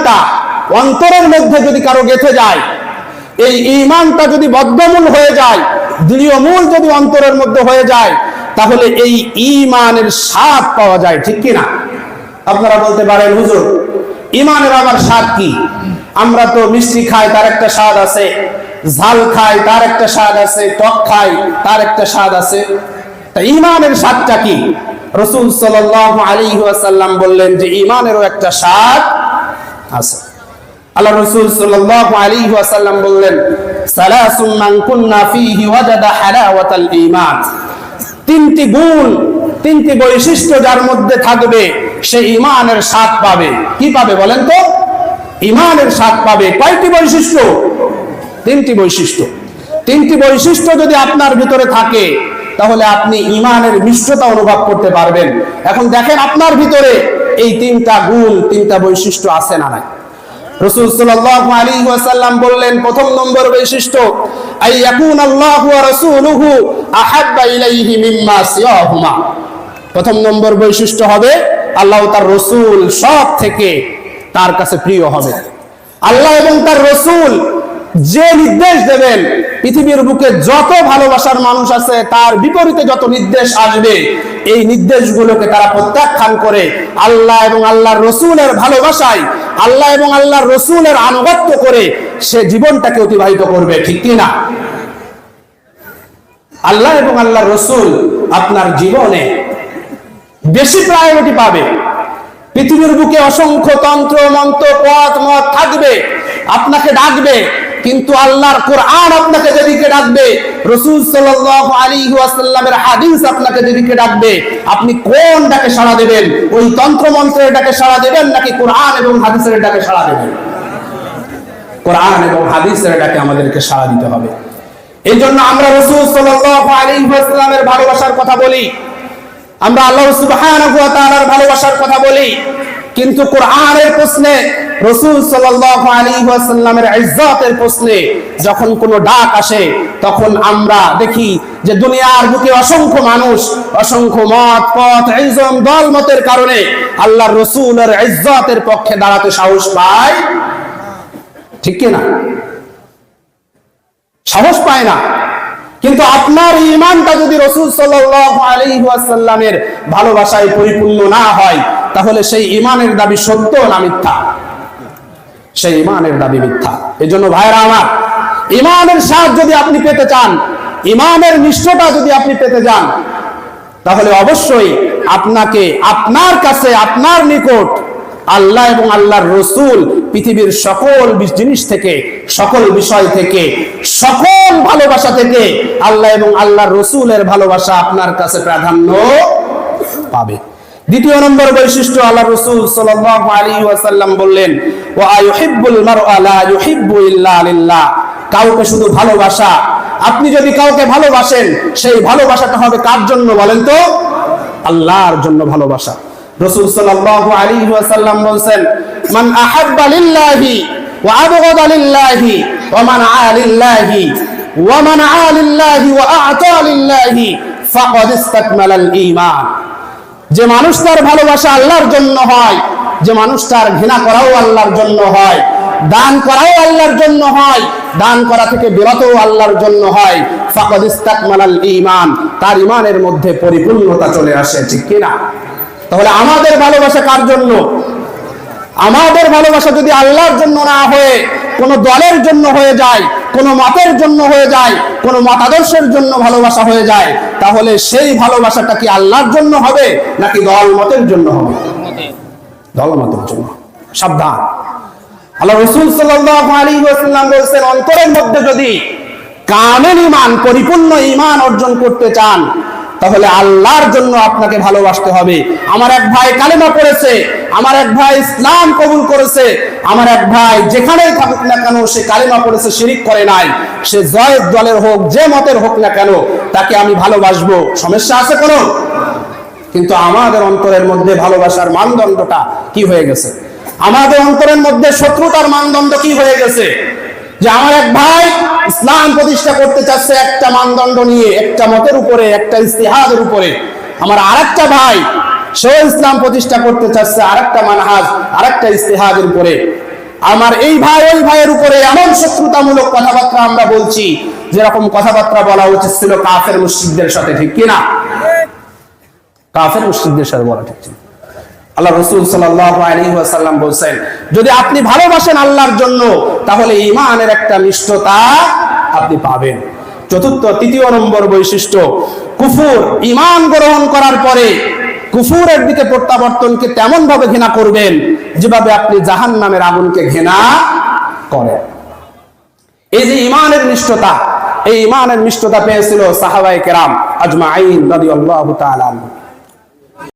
ঈমানটা অন্তরের মধ্যে যদি কারো গেঁথে যায়, এই ঈমানটা যদি বদ্ধমূল হয়ে যায়, দৃঢ় মূল যদি অন্তরের মধ্যে হয়ে যায়, তাহলে এই ঈমানের স্বাদ পাওয়া যায়, ঠিক কি না? আপনারা বলতে পারেন, হুজুর ঈমানের আবার স্বাদ কি? আমরা তো মিষ্টি খাই, তার একটা স্বাদ আছে, ঝাল খাই, তার একটা স্বাদ আছে, টক খাই, তার একটা স্বাদ আছে। তা ঈমানের স্বাদটা কি? রাসূল সাল্লাল্লাহু আলাইহি ওয়াসাল্লাম বললেন যে ঈমানেরও একটা স্বাদ আছে। আল্লাহ রাসূল সাল্লাল্লাহু আলাইহি ওয়াসাল্লাম বললেন, সালাসুম মান কুন্না ফীহি ওয়াজাদা হালাওয়াতাল ঈমান। তিনটি গুণ, তিনটি বৈশিষ্ট্য যার মধ্যে থাকবে সে ঈমানের স্বাদ পাবে। কি পাবে বলেন তো? ঈমানের স্বাদ পাবে। কয়টি বৈশিষ্ট্য? তিনটি বৈশিষ্ট্য। তিনটি বৈশিষ্ট্য যদি আপনার ভিতরে থাকে, তাহলে আপনি ঈমানের মিষ্টতা অনুভব করতে পারবেন। এখন দেখেন আপনার ভিতরে এই তিনটা গুণ, তিনটা বৈশিষ্ট্য আছে না নাই? রাসূল সাল্লাল্লাহু আলাইহি ওয়াসাল্লাম বললেন, প্রথম নম্বর বৈশিষ্ট্য, আইয়াকুনাল্লাহু ওয়া রাসূলুহু আহাব্বা ইলাইহি মিম্মা সিওয়াহুমা। প্রথম নম্বর বৈশিষ্ট্য হবে আল্লাহ তার রাসূল সব থেকে তার কাছে প্রিয় হবে। আল্লাহ এবং তার রাসূল যে নির্দেশ দেবেন, পৃথিবীর বুকে যত ভালোবাসার মানুষ আছে তার বিপরীতে যত নির্দেশ আসবে, এই নির্দেশগুলোকে তারা প্রত্যাখ্যান করে আল্লাহ এবং আল্লাহর রাসূলের ভালোবাসায়, আল্লাহ এবং আল্লাহর রাসূলের আনুগত্য করে সে জীবনটাকে অতিবাহিত করবে, ঠিক কি না? আল্লাহ এবং আল্লাহর রাসূল আপনার জীবনে বেশি প্রায়োরিটি পাবে। পৃথিবীর বুকে অসংখ্য তন্ত্র মন্ত্র পথ মত থাকবে, আপনাকে ডাকবে, কিন্তু আল্লাহর কোরআন আপনাকে যেদিকে ডাকবে, রাসূল সাল্লাল্লাহু আলাইহি ওয়াসাল্লামের হাদিস আপনাকে যেদিকে ডাকবে, আপনি কোন ডাকে সাড়া দেবেন? ওই তন্ত্র মন্ত্রের ডাকে সাড়া দেবেন নাকি কোরআন এবং হাদিসের ডাকে সাড়া দেবেন? কোরআন এবং হাদিসের ডাকে আমাদেরকে সাড়া দিতে হবে। এই জন্য আমরা রাসূল সাল্লাল্লাহু আলাইহি ওয়াসাল্লামের ভালোবাসার কথা বলি, আমরা আল্লাহ সুবহানাহু ওয়া তাআলার ভালোবাসার কথা বলি, কিন্তু কোরআনের প্রশ্নে, রাসূল সাল্লাল্লাহু আলাইহি ওয়াসাল্লামের ইজ্জতের প্রশ্নে যখন কোনো ডাক আসে, তখন আমরা দেখি যে দুনিয়ার বুকে অসংখ্য মানুষ, অসংখ্য মত পথ ইজম দল মতের কারণে আল্লাহর রাসূলের ইজ্জতের পক্ষে দাঁড়াতে সাহস পায়, ঠিক কি না? সাহস পায় না। কিন্তু আপনার ঈমানটা যদি রাসূল সাল্লাল্লাহু আলাইহি ওয়াসাল্লামের ভালোবাসায় পরিপূর্ণ না হয়, তাহলে সেই ঈমানের দাবি সত্য না মিথ্যা? সেই ঈমানের দাবি মিথ্যা। এজন্য ভাইরা আমার, ঈমানের স্বাদ যদি আপনি পেতে চান, ঈমানের মিষ্টতা যদি আপনি পেতে চান, তাহলে অবশ্যই আপনাকে আপনার কাছে, আপনার নিকট আল্লাহ এবং আল্লাহর রাসূল পৃথিবীর সকল জিনিস থেকে, সকল বিষয় থেকে, সকল ভালোবাসা থেকে আল্লাহ এবং আল্লাহর রাসূলের ভালোবাসা আপনার কাছে প্রাধান্য পাবে। দ্বিতীয় নম্বর বৈশিষ্ট্য, আল্লাহ রাসূল সাল্লাল্লাহু আলাইহি ওয়াসাল্লাম বললেন, ওয়া ইউহিব্বুল মারআ লা ইউহিব্বু ইল্লা লিল্লাহ। কাউকে শুধু ভালোবাসা, আপনি যদি কাউকে ভালোবাসেন, সেই ভালোবাসাটা হবে কার জন্য বলেন তো? আল্লাহর জন্য ভালোবাসা। রাসূল সাল্লাল্লাহু আলাইহি ওয়াসাল্লাম বলেন, মান আহাব্বা লিল্লাহি ওয়া আবগাদা লিল্লাহি ওয়া মান আ লিল্লাহি ওয়া মান আ লিল্লাহি ওয়া আ'তা লিল্লাহি ফাকাদ ইসতাকমালাল ঈমান। যে মানুষ তার ভালোবাসা আল্লাহর জন্য হয়, যে মানুষ তার ঘৃণা করাও আল্লাহর জন্য হয়, দান করাও আল্লাহর জন্য হয়, দান করা থেকে বিরতও আল্লাহর জন্য হয়, ফাকাদ ইসতাকমালাল ঈমান, তার ঈমানের মধ্যে পরিপূর্ণতা চলে আসে, ঠিক কি না? তাহলে আমাদের ভালোবাসা কার জন্য? আমাদের ভালোবাসা যদি আল্লাহর জন্য না হয়ে কোন দলের জন্য হয়ে যায়, কোন মতের জন্য হয়ে যায়, কোন মতাদর্শের জন্য ভালোবাসা হয়ে যায়, তাহলে সেই ভালোবাসাটা কি আল্লাহর জন্য হবে নাকি দল মতের জন্য হবে? দল মতের জন্য। সাবধান। আল্লাহ রাসূল সাল্লাল্লাহু আলাইহি ওয়াসাল্লাম বলেছেন, অন্তরের মধ্যে যদি কামেল ঈমান, পরিপূর্ণ ঈমান অর্জন করতে চান, তাহলে আল্লাহর জন্য আপনাকে ভালোবাসতে হবে। আমার এক ভাই কালেমা পড়েছে, আমার এক ভাই ইসলাম কবুল করেছে, আমার এক ভাই যেখানেই থাকুক না কেন সে কালেমা পড়েছে, শিরিক করে নাই, সে জয় দলের হোক, যে মতের হোক না কেন, তাকে আমি ভালোবাসবো। সমস্যা আছে কোনো? কিন্তু আমাদের অন্তরের মধ্যে ভালোবাসার মানদণ্ডটা কি হয়ে গেছে? আমাদের অন্তরের মধ্যে শত্রুতার মানদণ্ড কি হয়ে গেছে? যে আমার এক ভাই ইসলাম প্রতিষ্ঠা করতে চাচ্ছে একটা মানদণ্ড নিয়ে, একটা মতের উপরে, একটা ইস্তিহাদের উপরে, আমার আরেকটা ভাই সেও ইসলাম প্রতিষ্ঠা করতে চাচ্ছে আরেকটা মানহাজ, আরেকটা ইস্তিহাদের উপরে। আমার এই ভাই ওই ভাইয়ের উপরে এমন শত্রুতামূলক কথাবার্তা আমরা বলছি, যেরকম কথাবার্তা বলা উচিত ছিল কাফের মুশরিকদের সাথে, ঠিক কিনা? কাফের মুশরিকদের সাথে বলা ঠিক ছিল। আল্লাহ রাসূল সাল্লাল্লাহু আলাইহি ওয়াসাল্লাম বলেন, যদি আপনি ভালোবাসেন আল্লাহর জন্য, তাহলে ঈমানের একটা মিষ্টতা আপনি পাবেন। তৃতীয় নম্বর বৈশিষ্ট্য, কুফর। ঈমান গ্রহণ করার পরে কুফরের দিকে প্রত্যাবর্তনকে তেমন ভাবে ঘৃণা করবেন যেভাবে আপনি জাহান্নামের আগুনকে ঘৃণা করেন। এই যে ঈমানের মিষ্টতা, এই ঈমানের মিষ্টতা পেয়েছিল সাহাবায়ে কেরাম আজমাইন রাদিয়াল্লাহু তাআলা আনহুম।